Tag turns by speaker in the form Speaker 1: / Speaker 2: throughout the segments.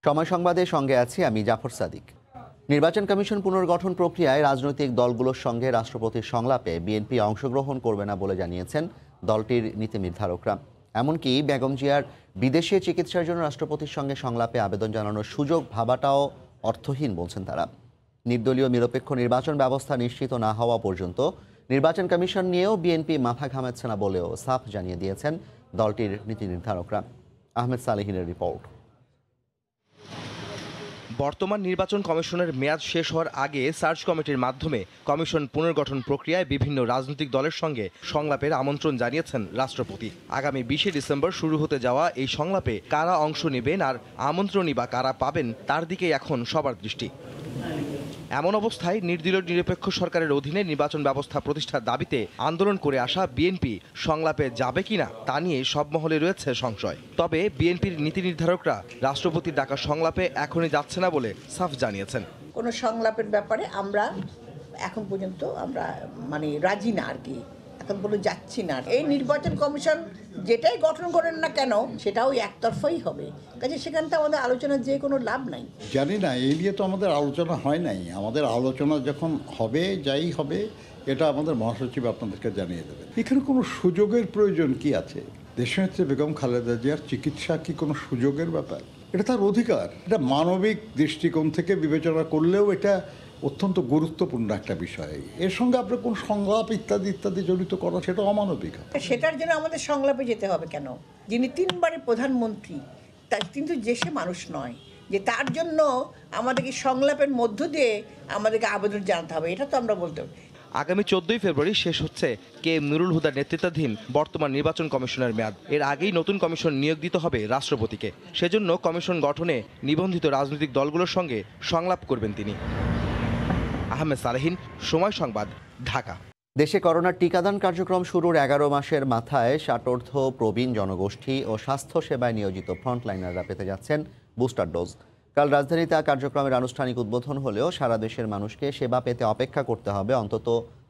Speaker 1: সময় সংবাদের সঙ্গে আছি আমি জাফর সাদিক। নির্বাচন কমিশন পুনর্গঠন প্রক্রিয়ায় রাজনৈতিক দলগুলোর সঙ্গে রাষ্ট্রপতির সংলাপে বিএনপি অংশগ্রহণ করবে না বলে জানিয়েছেন দলটির নীতি নির্ধারকরা। এমনকি বেগম জিয়ার বিদেশে চিকিৎসার জন্য রাষ্ট্রপতির সঙ্গে সংলাপে আবেদন জানানোর সুযোগ ভাবাটাও অর্থহীন বলছেন তারা। নির্দলীয় নিরপেক্ষ নির্বাচন ব্যবস্থা নিশ্চিত না হওয়া পর্যন্ত নির্বাচন কমিশন নিয়েও বিএনপি মাথা ঘামাচ্ছে না বলেও সাফ জানিয়ে দিয়েছেন দলটির নীতি নির্ধারকরা। আহমেদ সালেহিনের রিপোর্ট।
Speaker 2: বর্তমান নির্বাচন কমিশনের মেয়াদ শেষ হওয়ার আগে সার্চ কমিটির মাধ্যমে কমিশন পুনর্গঠন প্রক্রিয়ায় বিভিন্ন রাজনৈতিক দলের সঙ্গে সংলাপের আমন্ত্রণ জানিয়েছেন রাষ্ট্রপতি। আগামী 20 ডিসেম্বর শুরু হতে যাওয়া এই সংলাপে কারা অংশ নেবেন আর আমন্ত্রণই বা কারা পাবেন তার দিকেই এখন সবার দৃষ্টি। এমন অবস্থায় নির্দলীয় নিরপেক্ষ সরকারের অধীনে নির্বাচন ব্যবস্থা প্রতিষ্ঠার দাবিতে আন্দোলন করে আসা বিএনপি সংলাপে যাবে কিনা তা নিয়ে সব মহলে রয়েছে সংশয়। তবে বিএনপির নীতি নির্ধারকরা রাষ্ট্রপতির ডাকা সংলাপে এখনই যাচ্ছে না বলে সাফ জানিয়েছেন।
Speaker 3: কোনো সংলাপের ব্যাপারে আমরা এখন পর্যন্ত রাজি না আর কি, এখন পর্যন্ত যাচ্ছি না। এই নির্বাচন কমিশন যেটাই গঠন করেন না কেন সেটাও একতরফাই হবে, কাজে সেখান থেকে আমাদের আলোচনার যে কোনো লাভ নাই।
Speaker 4: জানি না, এই নিয়ে তো আমাদের আলোচনা হয় নাই। আমাদের আলোচনা যখন হবে, যাই হবে, এটা আমাদের মহাসচিব আপনাদেরকে জানিয়ে দেবেন। এখানে কোনো সুযোগের প্রয়োজন কি আছে? দেশনেত্রী বেগম খালেদা জিয়ার চিকিৎসা কি কোনো সুযোগের ব্যাপার? এটা তার অধিকার। এটা মানবিক দৃষ্টিকোণ থেকে বিবেচনা করলেও এটা অত্যন্ত গুরুত্বপূর্ণ একটা বিষয়। এর সঙ্গে আপনার কোন সংলাপ ইত্যাদি ইত্যাদি জড়িত করা সেটা অমানবিক।
Speaker 3: সেটার জন্য আমাদের সংলাপে যেতে হবে কেন? যিনি 3 বারের প্রধানমন্ত্রী, তার কিন্তু দেশে মানুষ নয় যে তার জন্য আমাদেরকে সংলাপের মধ্য দিয়ে আমাদেরকে আবেদন জানাতে হবে, এটা তো আমরা বলতে হবে।
Speaker 2: আগামী 14 ফেব্রুয়ারি শেষ হচ্ছে KM নুরুল হুদার নেতৃত্বাধীন বর্তমান নির্বাচন কমিশনের মেয়াদ। এর আগেই নতুন কমিশন নিয়োগ দিতে হবে রাষ্ট্রপতিকে। সেজন্য কমিশন গঠনে নিবন্ধিত রাজনৈতিক দলগুলোর সঙ্গে সংলাপ করবেন তিনি। আহমেদ সালেহিন, সময় সংবাদ, ঢাকা।
Speaker 1: দেশে করোনার টিকাদান কার্যক্রম শুরুর 11 মাসের মাথায় ষাটোর্ধ্ব প্রবীণ জনগোষ্ঠী ও স্বাস্থ্য সেবায় নিয়োজিত ফ্রন্টলাইনাররা পেতে যাচ্ছেন বুস্টার ডোজ। কাল রাজধানীতে কার্যক্রমের আনুষ্ঠানিক উদ্বোধন হলেও সারা দেশের মানুষকে সেবা পেতে অপেক্ষা করতে হবে অন্তত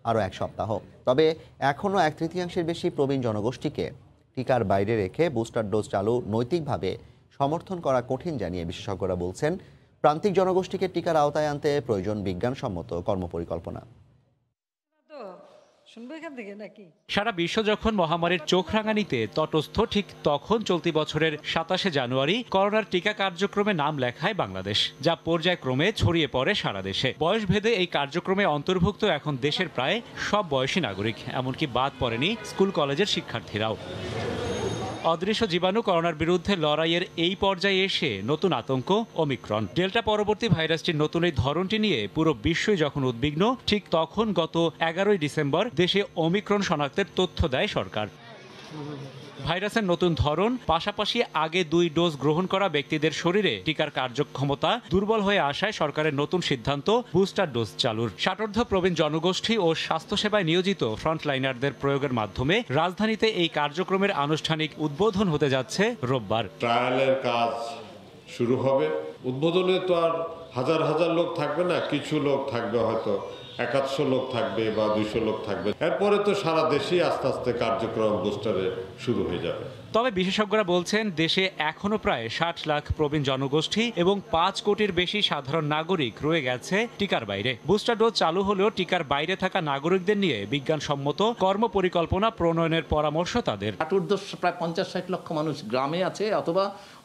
Speaker 1: আরও 1 সপ্তাহ। তবে এখনও 1/3 বেশি প্রবীণ জনগোষ্ঠীকে টিকার বাইরে রেখে বুস্টার ডোজ চালু নৈতিকভাবে সমর্থন করা কঠিন জানিয়ে বিশেষজ্ঞরা বলছেন, প্রান্তিক জনগোষ্ঠীকে টিকার আওতায় আনতে প্রয়োজন বিজ্ঞানসম্মত কর্মপরিকল্পনা।
Speaker 5: সারা বিশ্ব যখন মহামারীর চোখ রাঙানিতে তটস্থ, ঠিক তখন চলতি বছরের 27 জানুয়ারি করোনার টিকা কার্যক্রমে নাম লেখায় বাংলাদেশ, যা পর্যায়ক্রমে ছড়িয়ে পড়ে সারা দেশে। বয়সভেদে এই কার্যক্রমে অন্তর্ভুক্ত এখন দেশের প্রায় সব বয়সী নাগরিক, এমনকি বাদ পড়েনি স্কুল কলেজের শিক্ষার্থীরাও। অদৃশ্য জীবাণু করোনার বিরুদ্ধে লড়াইয়ের এই পর্যায়ে এসে নতুন আতঙ্ক ওমিক্রন। ডেল্টা পরবর্তী ভাইরাসটির নতুন এই ধরনটি নিয়ে পুরো বিশ্বই যখন উদ্বিগ্ন, ঠিক তখন গত 11 ডিসেম্বর দেশে ওমিক্রন শনাক্তের তথ্য দেয় সরকার। ভাইরাসের নতুন ধরন, পাশাপাশি আগে 2 ডোজ গ্রহণ করা ব্যক্তিদের শরীরে টিকার কার্যক্ষমতা দুর্বল হয়ে আসায় সরকারের নতুন সিদ্ধান্ত বুস্টার ডোজ চালুর। ষাটোর্ধ্ব প্রবীণ জনগোষ্ঠী ও স্বাস্থ্যসেবায় নিয়োজিত ফ্রন্টলাইনারদের প্রয়োগের মাধ্যমে রাজধানীতে এই কার্যক্রমের আনুষ্ঠানিক উদ্বোধন হতে যাচ্ছে রোববার।
Speaker 6: ট্রায়ালের কাজ শুরু হবে। উদ্বোধনে তো আর হাজার হাজার লোক থাকবে না, কিছু লোক থাকবে, হয়তো 100 লোক থাকবে বা 200 লোক থাকবে। এরপরে তো সারা দেশেই আস্তে আস্তে কার্যক্রম বুস্টারে শুরু হয়ে যাবে।
Speaker 5: তবে বিশেষজ্ঞরা বলছেন, দেশে এখনো প্রায় 60 লাখ প্রবীণ জনগোষ্ঠী এবং 5 কোটির বেশি সাধারণ নাগরিক রয়ে গেছে টিকার বাইরে। বুস্টার ডোজ চালু হলেও টিকার বাইরে থাকা নাগরিকদের নিয়ে বিজ্ঞানসম্মত কর্মপরিকল্পনা প্রণয়নের পরামর্শ তাদের।
Speaker 7: প্রায় 50-60 লক্ষ মানুষ গ্রামে আছে অথবা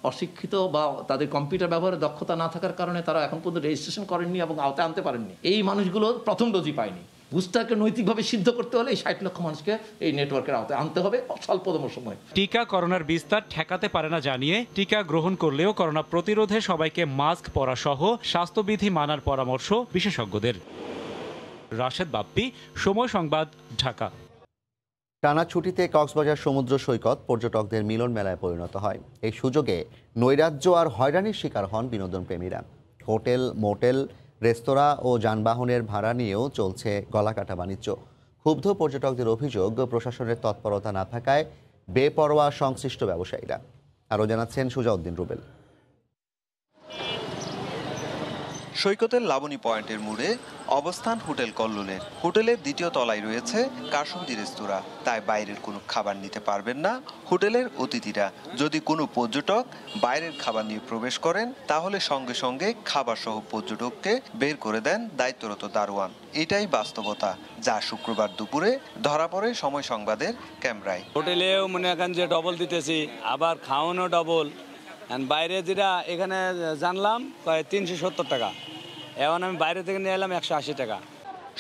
Speaker 7: অশিক্ষিত বা তাদের কম্পিউটার ব্যবহারে দক্ষতা না থাকার কারণে তারা এখন পর্যন্ত রেজিস্ট্রেশন করেননি এবং আওতায় আনতে পারেননি। এই মানুষগুলো প্রথম ডোজই পায়নি। বুস্টারকে নৈতিকভাবে সিদ্ধ করতে হলে এই 60 লক্ষ মানুষকে এই নেটওয়ার্কের আওতায় আনতে হবে স্বল্পতম সময়।
Speaker 5: টিকা করোনার বিস্তার ঠেকাতে পারে না জানিয়ে টিকা গ্রহণ করলেও করোনা প্রতিরোধে সবাইকে মাস্ক পরা সহ স্বাস্থ্যবিধি মানার পরামর্শ বিশেষজ্ঞদের। রাশেদ বাপ্পি, সময় সংবাদ, ঢাকা।
Speaker 1: টানা ছুটিতে কক্সবাজার সমুদ্র সৈকত পর্যটকদের মিলন মেলায় পরিণত হয়। এই সুযোগে নৈরাজ্য আর হয়রানির শিকার হন বিনোদন প্রেমীরা। হোটেল, মোটেল, রেস্তোরাঁ ও যানবাহনের ভাড়া নিয়েও চলছে গলাকাটা বাণিজ্য। ক্ষুব্ধ পর্যটকদের অভিযোগ, প্রশাসনের তৎপরতা না থাকায় বেপরোয়া সংশ্লিষ্ট ব্যবসায়ীরা। আরও জানাচ্ছেন সুজাউদ্দিন রুবেল।
Speaker 8: সৈকতের লাবণী পয়েন্টের মোড়ে অবস্থান হোটেল কল্লোলের। হোটেলের দ্বিতীয় তলায় রয়েছে কারসুন্দি রেস্তোরাঁ, তাই বাইরের কোনো খাবার নিতে পারবেন না হোটেলের অতিথিরা। যদি কোনো পর্যটক বাইরের খাবার নিয়ে প্রবেশ করেন তাহলে সঙ্গে সঙ্গে খাবার সহ পর্যটককে বের করে দেন দায়িত্বরত দারোয়ান। এটাই বাস্তবতা, যা শুক্রবার দুপুরে ধরা পড়ে সময় সংবাদের ক্যামেরায়।
Speaker 9: হোটেলেও মনে করেন যে ডবল দিতেছি, আবার খাওয়ানো ডবল। বাইরে যেটা এখানে জানলাম 370 টাকা, এখন আমি বাইরে থেকে নিয়ে এলাম 180 টাকা।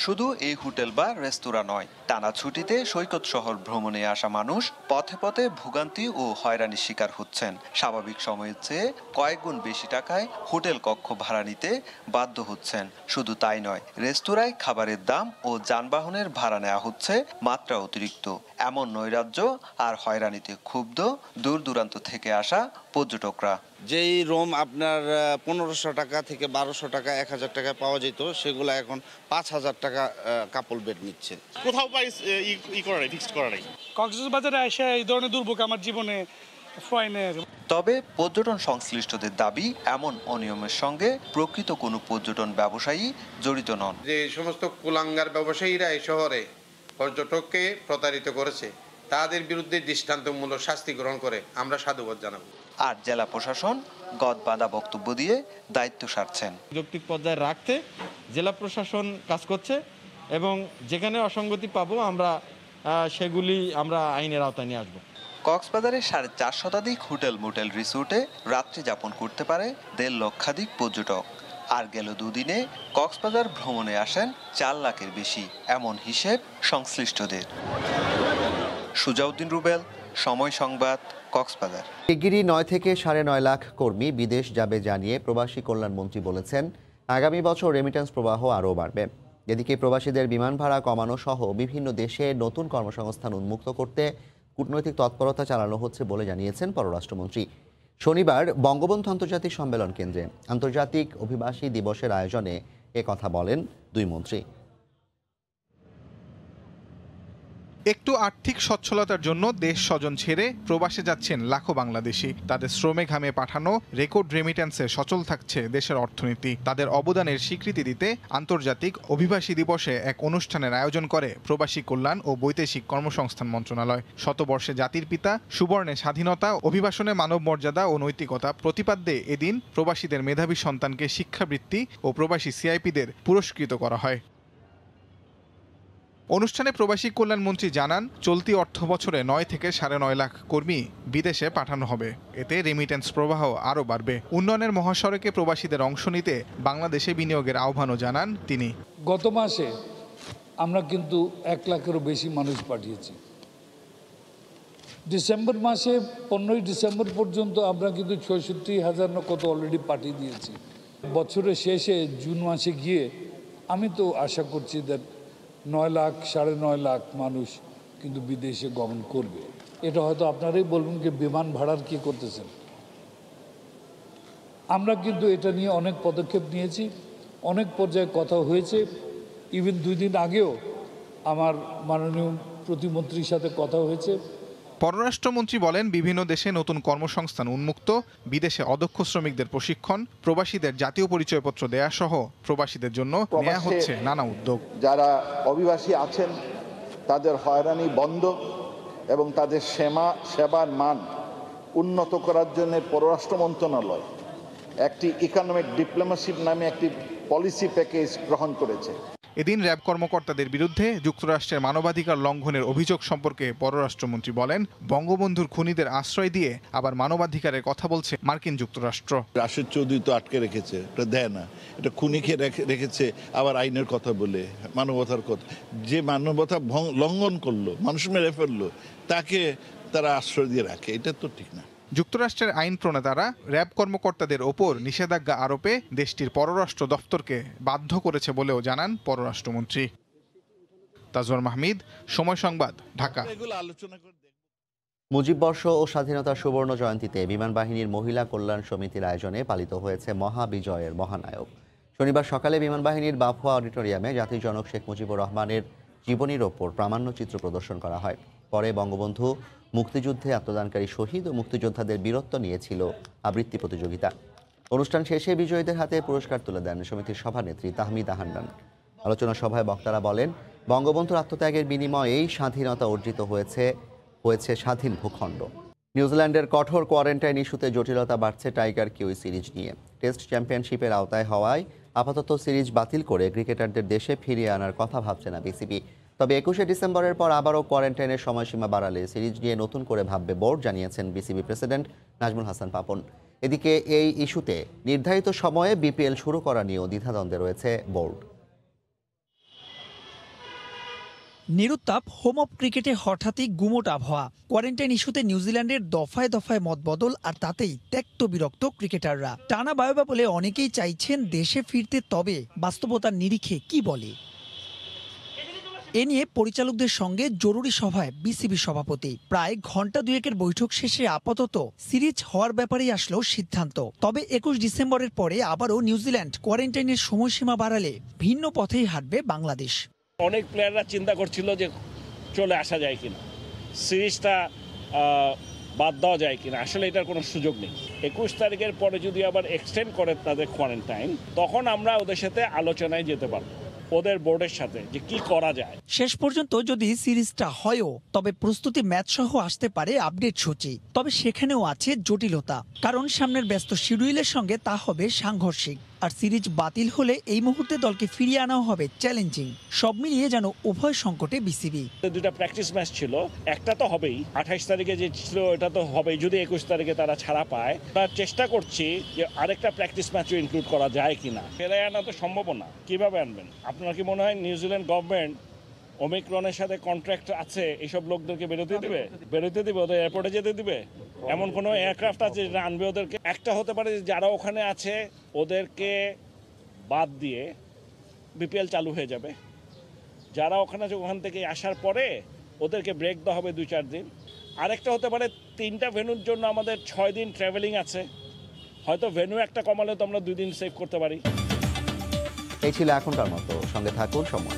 Speaker 8: শুধু এই হোটেল বা রেস্তোরাঁ নয়, টানা ছুটিতে সৈকত শহর ভ্রমণে আসা মানুষ পথে পথে ভোগান্তি ও হয়রানির শিকার হচ্ছেন। স্বাভাবিক সময়ের চেয়ে কয়েক গুণ বেশি টাকায় হোটেল কক্ষ ভাড়া নিতে বাধ্য হচ্ছেন। শুধু তাই নয়, রেস্তোরাঁয় খাবারের দাম ও যানবাহনের ভাড়া নেওয়া হচ্ছে মাত্রা অতিরিক্ত। এমন নৈরাজ্য আর হয়রানিতে ক্ষুব্ধ দূর দূরান্ত থেকে আসা পর্যটকরা।
Speaker 10: যেই রুম আপনার 1500 টাকা থেকে 1200 টাকা 1000 টাকায় পাওয়া যেত, সেগুলো এখন 5000 টাকা কাপল বেড নিচ্ছে।
Speaker 11: কোথাও প্রাইস ফিক্সড করা নাই। কক্সবাজারে এসে এই ধরনের দুর্ভোগ আমার জীবনে
Speaker 8: তবে পর্যটন সংশ্লিষ্টদের দাবি, এমন অনিয়মের সঙ্গে প্রকৃত কোনো পর্যটন ব্যবসায়ী জড়িত নন।
Speaker 12: যে সমস্ত কুলাঙ্গার ব্যবসায়ীরা এই শহরে পর্যটককে প্রতারিত করেছে, তাদের বিরুদ্ধে দৃষ্টান্তমূলক শাস্তি গ্রহণ করে আমরা সাধুবাদ জানাবো।
Speaker 8: আর জেলা প্রশাসন গদবাঁধা বক্তব্য দিয়ে দায়িত্ব সারছেন।
Speaker 13: যৌক্তিক পর্যায়ে রাখতে জেলা প্রশাসন কাজ করছে এবং যেখানে অসঙ্গতি পাবো সেগুলি আমরা আইনের আওতায় নিয়ে আসবো।
Speaker 8: কক্সবাজারে 4.5 শতাধিক হোটেল মোটেল রিসোর্টে রাত্রি যাপন করতে পারে 1.5 লক্ষাধিক পর্যটক। আর গেল দুদিনে কক্সবাজার ভ্রমণে আসেন 4 লাখের বেশি, এমন হিসেব সংশ্লিষ্টদের। সুজাউদ্দিন রুবেল, সময় সংবাদ, কক্সবাজার।
Speaker 1: শিগগিরই 9 থেকে 9.5 লাখ কর্মী বিদেশ যাবে জানিয়ে প্রবাসী কল্যাণমন্ত্রী বলেছেন, আগামী বছর রেমিটেন্স প্রবাহ আরও বাড়বে। এদিকে প্রবাসীদের বিমান ভাড়া কমানো সহ বিভিন্ন দেশে নতুন কর্মসংস্থান উন্মুক্ত করতে কূটনৈতিক তৎপরতা চালানো হচ্ছে বলে জানিয়েছেন পররাষ্ট্রমন্ত্রী। শনিবার বঙ্গবন্ধু আন্তর্জাতিক সম্মেলন কেন্দ্রে আন্তর্জাতিক অভিবাসী দিবসের আয়োজনে একথা বলেন দুই মন্ত্রী।
Speaker 14: একটু আর্থিক সচ্ছলতার জন্য দেশ স্বজন ছেড়ে প্রবাসে যাচ্ছেন লাখো বাংলাদেশি। তাদের শ্রমে ঘামে পাঠানো রেকর্ড রেমিটেন্সে সচল থাকছে দেশের অর্থনীতি। তাদের অবদানের স্বীকৃতি দিতে আন্তর্জাতিক অভিবাসী দিবসে এক অনুষ্ঠানের আয়োজন করে প্রবাসী কল্যাণ ও বৈদেশিক কর্মসংস্থান মন্ত্রণালয়। শতবর্ষে জাতির পিতা, সুবর্ণে স্বাধীনতা, অভিবাসনে মানব মর্যাদা ও নৈতিকতা প্রতিপাদ্যে এদিন প্রবাসীদের মেধাবী সন্তানকে শিক্ষাবৃত্তি ও প্রবাসী সিআইপিদের পুরস্কৃত করা হয়। অনুষ্ঠানে প্রবাসী কল্যাণমন্ত্রী জানান, চলতি অর্থ বছরে 9 থেকে 9.5 লাখ কর্মী বিদেশে পাঠানো হবে। এতে রেমিটেন্স প্রবাহ আরও বাড়বে। উন্নয়নের মহাসড়কে প্রবাসীদের অংশ নিতে বাংলাদেশে বিনিয়োগের আহ্বানও জানান তিনি।
Speaker 15: গত মাসে আমরা কিন্তু 1 লাখেরও বেশি মানুষ পাঠিয়েছি। ডিসেম্বর মাসে 15ই ডিসেম্বর পর্যন্ত আমরা কিন্তু 66,000 কত অলরেডি পাঠিয়ে দিয়েছি। বছরের শেষে জুন মাসে গিয়ে আমি তো আশা করছি 9 লাখ 9.5 লাখ মানুষ কিন্তু বিদেশে গমন করবে। এটা হয়তো আপনারাই বলবেন যে বিমান ভাড়ার কি করতেছেন। আমরা কিন্তু এটা নিয়ে অনেক পদক্ষেপ নিয়েছি, অনেক পর্যায়ে কথা হয়েছে। ইভেন 2 দিন আগেও আমার মাননীয় প্রতিমন্ত্রীর সাথে কথা হয়েছে।
Speaker 14: পররাষ্ট্রমন্ত্রী বলেন, বিভিন্ন দেশে নতুন কর্মসংস্থান উন্মুক্ত, বিদেশে অদক্ষ শ্রমিকদের প্রশিক্ষণ, প্রবাসীদের জাতীয় পরিচয়পত্র দেয়া সহ প্রবাসীদের জন্য নেওয়া হচ্ছে নানা উদ্যোগ।
Speaker 16: যারা অভিবাসী আছেন তাদের হয়রানি বন্ধ এবং তাদের সেবার মান উন্নত করার জন্য পররাষ্ট্র মন্ত্রণালয় একটি ইকোনমিক ডিপ্লোমেসি নামে একটি পলিসি প্যাকেজ গ্রহণ করেছে।
Speaker 14: এদিন র্যাব কর্মকর্তাদের বিরুদ্ধে যুক্তরাষ্ট্রের মানবাধিকার লঙ্ঘনের অভিযোগ সম্পর্কে পররাষ্ট্রমন্ত্রী বলেন, বঙ্গবন্ধুর খুনিদের আশ্রয় দিয়ে আবার মানবাধিকারের কথা বলছে মার্কিন যুক্তরাষ্ট্র।
Speaker 17: রাশেদ চৌধুরী তো আটকে রেখেছে, এটা দেয় না, এটা খুনিকে রেখেছে আবার আইনের কথা বলে, মানবতার কথা। যে মানবতা লঙ্ঘন করলো, মানুষ মেরে ফেললো, তাকে তারা আশ্রয় দিয়ে রাখে, এটা তো ঠিক না।
Speaker 14: যুক্তরাষ্ট্রের আইন প্রণেতারা র্যাব কর্মকর্তাদের ওপর নিষেধাজ্ঞা আরোপে দেশটির পররাষ্ট্র দপ্তরকে বাধ্য করেছে বলেও জানান পররাষ্ট্রমন্ত্রী। তাজওয়ার মাহমিদ, সময় সংবাদ, ঢাকা।
Speaker 1: মুজিব বর্ষ ও স্বাধীনতার সুবর্ণ জয়ন্তীতে বিমান বাহিনীর মহিলা কল্যাণ সমিতির আয়োজনে পালিত হয়েছে মহাবিজয়ের মহানায়ক। শনিবার সকালে বিমান বাহিনীর বাফুয়া অডিটোরিয়ামে জাতির জনক শেখ মুজিবুর রহমানের জীবনীর ওপর প্রামাণ্যচিত্র প্রদর্শন করা হয়। পরে বঙ্গবন্ধু মুক্তিযুদ্ধে আত্মদানকারী শহীদ ও মুক্তিযোদ্ধাদের বীরত্ব নিয়েছিল আবৃত্তি প্রতিযোগিতা। অনুষ্ঠান শেষে বিজয়ীদের হাতে পুরস্কার তুলে দেন সমিতির সভানেত্রী তাহমিদা হান্নান। আলোচনা সভায় বক্তারা বলেন, বঙ্গবন্ধুর আত্মত্যাগের বিনিময়েই স্বাধীনতা অর্জিত হয়েছে স্বাধীন ভূখণ্ড। নিউজিল্যান্ডের কঠোর কোয়ারেন্টাইন ইস্যুতে জটিলতা বাড়ছে টাইগার কিউই সিরিজ নিয়ে। টেস্ট চ্যাম্পিয়নশিপের আওতায় হওয়ায় আপাতত সিরিজ বাতিল করে ক্রিকেটারদের দেশে ফিরিয়ে আনার কথা ভাবছে না বিসিবি। তবে 21শে ডিসেম্বরের পর আবারও কোয়ারেন্টাইনের সময়সীমা বাড়ালে সিরিজ নিয়ে নতুন করে ভাববে বোর্ড, জানিয়েছেন বিসিবি প্রেসিডেন্ট নাজমুল হাসান পাপন। এদিকে এই ইস্যুতে নির্ধারিত সময়ে বিপিএল শুরু করা নিয়েও দ্বিধাদ্বন্দ্বে রয়েছে বোর্ড।
Speaker 18: নিরুত্তাপ হোম অফ ক্রিকেটে হঠাৎই গুমোট আবহাওয়া। কোয়ারেন্টাইন ইস্যুতে নিউজিল্যান্ডের দফায় দফায় মতবদল, আর তাতেই ত্যক্ত বিরক্ত ক্রিকেটাররা। টানা বায়োবা বলে অনেকেই চাইছেন দেশে ফিরতে, তবে বাস্তবতার নিরিখে কি বলে এ নিয়ে পরিচালকদের সঙ্গে জরুরি সভায় বিসিবি সভাপতি। প্রায় ঘন্টা দুয়েকের বৈঠক শেষে আপাতত সিরিজ হওয়ার ব্যাপারেই আসলো সিদ্ধান্ত। তবে 21 ডিসেম্বরের পরে আবারও নিউজিল্যান্ড কোয়ারেন্টাইনের সময়সীমা বাড়ালে ভিন্ন পথেই হাঁটবে বাংলাদেশ।
Speaker 19: অনেক প্লেয়াররা চিন্তা করছিল যে চলে আসা যায় কিনা, সিরিজটা বাদ দেওয়া যায় কিনা। আসলে এটার কোনো সুযোগ নেই। 21 তারিখের পরে যদি আবার এক্সটেন্ড করে তাদের কোয়ারেন্টাইন, তখন আমরা ওদের সাথে আলোচনায় যেতে পারবো, ওদের বোর্ডের সাথে, যে কি করা যায়।
Speaker 18: শেষ পর্যন্ত যদি সিরিজটা হয়ও, তবে প্রস্তুতি ম্যাচ সহ আসতে পারে আপডেট সূচি। তবে সেখানেও আছে জটিলতা, কারণ সামনের ব্যস্ত শিডিউলের সঙ্গে তা হবে সাংঘর্ষিক। আর সিরিজ বাতিল হলে এই মুহূর্তে দলকে ফিরিয়ে আনাও হবে চ্যালেঞ্জিং। সব মিলিয়ে যেন উভয় সংকটে বিসিবি।
Speaker 19: দুটা প্র্যাকটিস ম্যাচ ছিল, একটা তো হবেই, 28 তারিখে যে ছিল এটা তো হবেই যদি 21 তারিখে তারা ছাড়া পায়। তার চেষ্টা করছি যে আরেকটা প্র্যাকটিস ম্যাচও ইনক্লুড করা যায় কিনা। ফেরাই আনা তো সম্ভব না, কিভাবে আনবেন? আপনার কি মনে হয় নিউজিল্যান্ড গভর্নমেন্ট ওমিক্রনের সাথে কন্ট্রাক্ট আছে, এইসব লোকদেরকে বেরোতে দিবে ওদের এয়ারপোর্টে যেতে দিবে? এমন কোনো এয়ারক্রাফট আছে যেটা আনবে ওদেরকে? একটা হতে পারে যারা ওখানে আছে ওদেরকে বাদ দিয়ে বিপিএল চালু হয়ে যাবে। যারা ওখানে আছে ওখান থেকে আসার পরে ওদেরকে ব্রেক দেওয়া হবে 2-4 দিন। আরেকটা হতে পারে 3টা ভেন্যুর জন্য আমাদের 6 দিন ট্রাভেলিং আছে, হয়তো ভেন্যু একটা কমালে তো আমরা 2 দিন সেভ করতে পারি।
Speaker 1: এই ছিল এখনকার মতো, সঙ্গে থাকুন সময়।